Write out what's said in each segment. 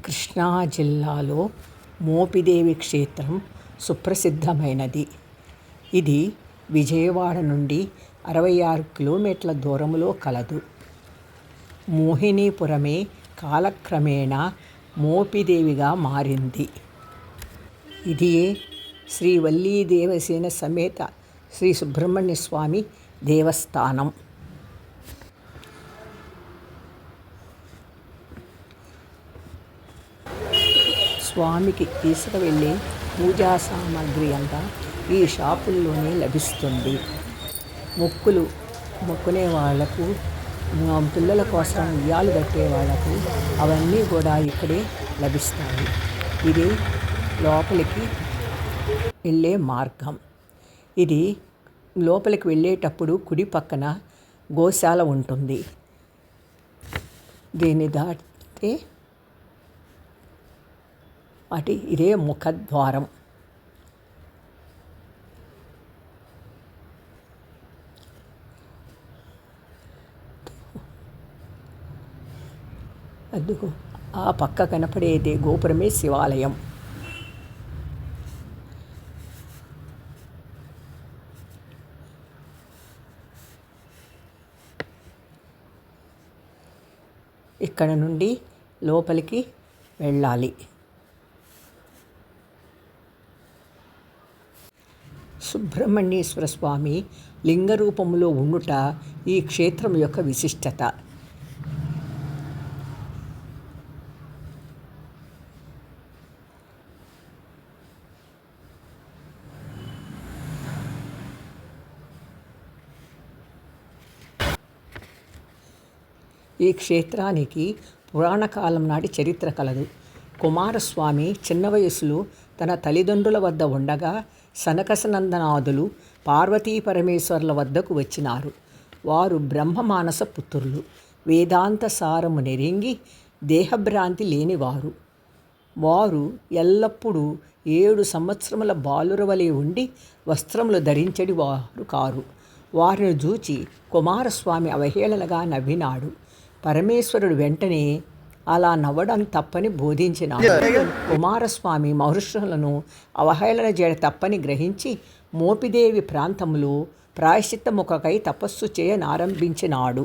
కృష్ణా జిల్లాలో మోపిదేవి క్షేత్రం సుప్రసిద్ధమైనది. ఇది విజయవాడ నుండి 66 కిలోమీటర్ల దూరంలో కలదు. మోహినీపురమే కాలక్రమేణా మోపిదేవిగా మారింది. ఇదియే శ్రీ వల్లీ దేవసేన సమేత శ్రీ సుబ్రహ్మణ్య స్వామి దేవస్థానం. స్వామికి తీసుకువెళ్ళే పూజా సామాగ్రి అంతా ఈ షాపుల్లోనే లభిస్తుంది. మొక్కునే వాళ్లకు, పిల్లల కోసం ఉయ్యాలు కట్టే వాళ్లకు అవన్నీ కూడా ఇక్కడే లభిస్తాయి. ఇది లోపలికి వెళ్ళే మార్గం. ఇది లోపలికి వెళ్ళేటప్పుడు కుడి పక్కన గోశాల ఉంటుంది. దీన్ని దాటితే ఇదే ముఖద్వారం. అందుకు ఆ పక్క కనపడేదే గోపురమే శివాలయం. ఇక్కడ నుండి లోపలికి వెళ్ళాలి. సుబ్రహ్మణ్యేశ్వర స్వామి లింగ రూపంలో ఉండుట ఈ క్షేత్రం యొక్క విశిష్టత. ఈ క్షేత్రానికి పురాణకాలం నాటి చరిత్ర కలదు. కుమారస్వామి చిన్న వయసులో తన తల్లిదండ్రుల వద్ద ఉండగా సనకసనందనాదులు పార్వతీ పరమేశ్వర్ల వద్దకు వచ్చినారు. వారు బ్రహ్మమానస పుత్రులు, వేదాంత సారము నెరింగి దేహభ్రాంతి లేనివారు. వారు ఎల్లప్పుడూ 7 సంవత్సరముల బాలుర వలె ఉండి వస్త్రములు ధరించడి వారు కారు. వారిని చూచి కుమారస్వామి అవహేళనగా నవ్వినాడు. పరమేశ్వరుడు వెంటనే అలా నవ్వడం తప్పని బోధించినాడు. కుమారస్వామి మహర్షులను అవహేళన చేయడం తప్పని గ్రహించి మోపిదేవి ప్రాంతంలో ప్రాయశ్చిత్తముకై తపస్సు చేయనారంభించినాడు.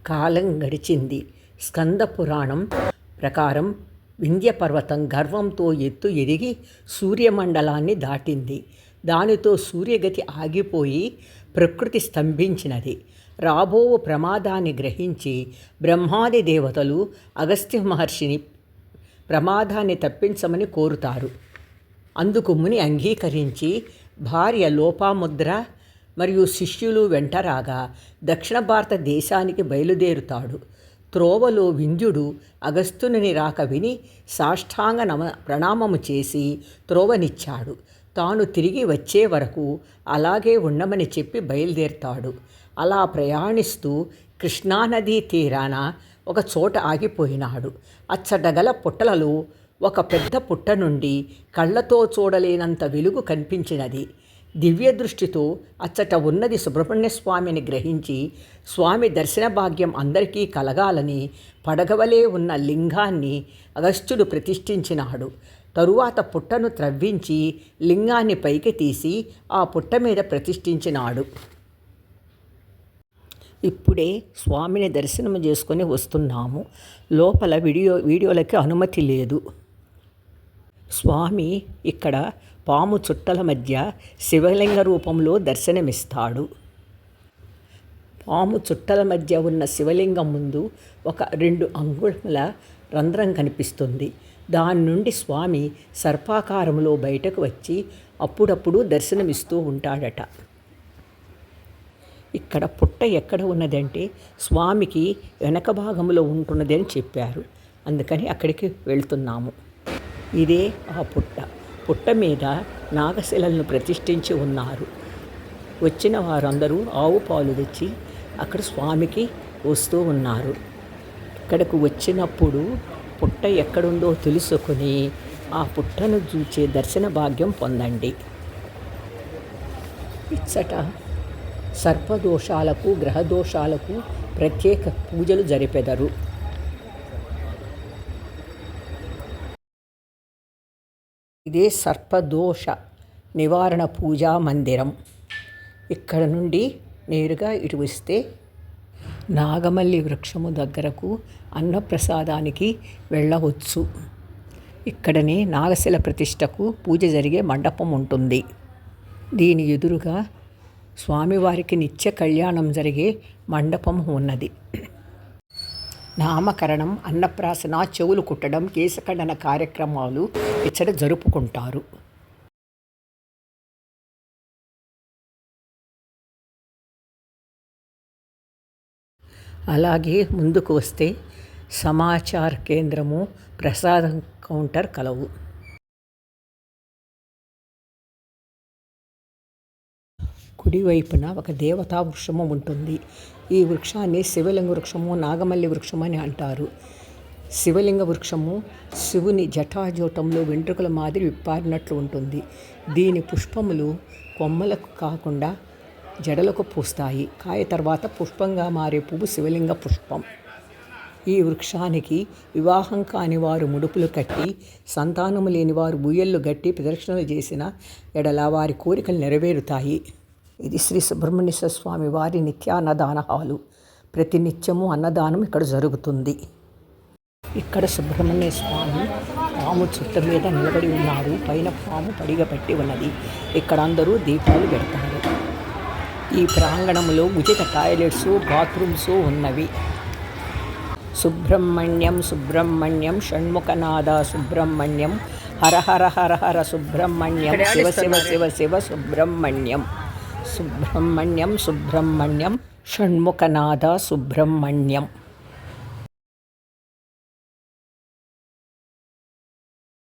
కాలం గడిచింది. స్కంద పురాణం ప్రకారం వింధ్య పర్వతం గర్వంతో ఎత్తు ఎదిగి సూర్యమండలాన్ని దాటింది. దానితో సూర్యగతి ఆగిపోయి ప్రకృతి స్తంభించినది. రాబో ప్రమాదాన్ని గ్రహించి బ్రహ్మాది దేవతలు అగస్త్య మహర్షిని ప్రమాదాన్ని తప్పించమని కోరుతారు. అందుకు ముని అంగీకరించి భార్య లోపాముద్ర మరియు శిష్యులు వెంటరాగా దక్షిణ భారతదేశానికి బయలుదేరుతాడు. త్రోవలో వింధ్యుడు అగస్త్యుని రాక విని సాష్టాంగ ప్రణామము చేసి త్రోవనిచ్చాడు. తాను తిరిగి వచ్చే వరకు అలాగే ఉండమని చెప్పి బయలుదేరుతాడు. అలా ప్రయాణిస్తూ కృష్ణానదీ తీరాన ఒక చోట ఆగిపోయినాడు. అచ్చటగల పుట్టలలో ఒక పెద్ద పుట్ట నుండి కళ్ళతో చూడలేనంత వెలుగు కనిపించినది. దివ్య దృష్టితో అచ్చట ఉన్నది సుబ్రహ్మణ్యస్వామిని గ్రహించి స్వామి దర్శన భాగ్యం అందరికీ కలగాలని పడగవలే ఉన్న లింగాన్ని అగస్త్యుడు ప్రతిష్ఠించినాడు. తరువాత పుట్టను త్రవ్వించి లింగాన్ని పైకి తీసి ఆ పుట్ట మీద ప్రతిష్ఠించినాడు. ఇప్పుడే స్వామిని దర్శనం చేసుకొని వస్తున్నాము. లోపల వీడియోలకి అనుమతి లేదు. స్వామి ఇక్కడ పాము చుట్టల మధ్య శివలింగ రూపంలో దర్శనమిస్తాడు. పాము చుట్టల మధ్య ఉన్న శివలింగం ముందు ఒక 2 అంగుళముల రంధ్రం కనిపిస్తుంది. దాని నుండి స్వామి సర్పాకారంలో బయటకు వచ్చి అప్పుడప్పుడు దర్శనమిస్తూ ఉంటాడట. ఇక్కడ పుట్ట ఎక్కడ ఉన్నదంటే స్వామికి వెనక భాగంలో ఉంటున్నది అని చెప్పారు. అందుకని అక్కడికి వెళ్తున్నాము. ఇదే ఆ పుట్ట. పుట్ట మీద నాగశిలలను ప్రతిష్ఠించి ఉన్నారు. వచ్చిన వారందరూ ఆవు పాలు తెచ్చి అక్కడ స్వామికి వస్తూ ఉన్నారు. ఇక్కడకు వచ్చినప్పుడు పుట్ట ఎక్కడుందో తెలుసుకొని ఆ పుట్టను చూచే దర్శన భాగ్యం పొందండి. ఇచ్చట సర్పదోషాలకు గ్రహదోషాలకు ప్రత్యేక పూజలు జరిపెదరు. ఇదే సర్పదోష నివారణ పూజా మందిరం. ఇక్కడ నుండి నేరుగా ఇటు వస్తే నాగమల్లి వృక్షము దగ్గరకు అన్నప్రసాదానికి వెళ్ళవచ్చు. ఇక్కడనే నాగశిల ప్రతిష్టకు పూజ జరిగే మండపం ఉంటుంది. దీని ఎదురుగా స్వామివారికి నిత్య కళ్యాణం జరిగే మండపం ఉన్నది. నామకరణం, అన్నప్రాసన, చెవులు కుట్టడం, కేశఖండన కార్యక్రమాలు ఇక్కడ జరుపుకుంటారు. అలాగే ముందుకు వస్తే సమాచార కేంద్రము, ప్రసాదం కౌంటర్ కలవు. కుడివైపున ఒక దేవతా వృక్షము ఉంటుంది. ఈ వృక్షాన్ని శివలింగ వృక్షము, నాగమల్లి వృక్షము అని అంటారు. శివలింగ వృక్షము శివుని జటాజూటంలో వెంట్రుకల మాదిరి విప్పారినట్లు ఉంటుంది. దీని పుష్పములు కొమ్మలకు కాకుండా జడలకు పూస్తాయి. కాయ తర్వాత పుష్పంగా మారే పువ్వు శివలింగ పుష్పం. ఈ వృక్షానికి వివాహం కాని వారు ముడుపులు కట్టి, సంతానము లేని వారు బూయళ్ళు గట్టి ప్రదక్షిణలు చేసిన ఎడల వారి కోరికలు నెరవేరుతాయి. ఇది శ్రీ సుబ్రహ్మణ్యేశ్వర స్వామి వారి నిత్యాన్నదాన హాలు. ప్రతి నిత్యము అన్నదానం ఇక్కడ జరుగుతుంది. ఇక్కడ సుబ్రహ్మణ్య స్వామి పాము చుట్ట మీద నిలబడి ఉన్నారు. పైన పాము పడిగ పట్టి ఉన్నది. ఇక్కడ అందరూ దీపాలు పెడతారు. ఈ ప్రాంగణంలో ఉచిత టాయిలెట్స్, బాత్రూమ్స్ ఉన్నవి. సుబ్రహ్మణ్యం సుబ్రహ్మణ్యం షణ్ముఖనాథ సుబ్రహ్మణ్యం, హర హర హర హర సుబ్రహ్మణ్యం, శివ శివ శివ శివ సుబ్రహ్మణ్యం. సుబ్రహ్మణ్యం సుబ్రహ్మణ్యం షణ్ముఖనాథ సుబ్రహ్మణ్యం.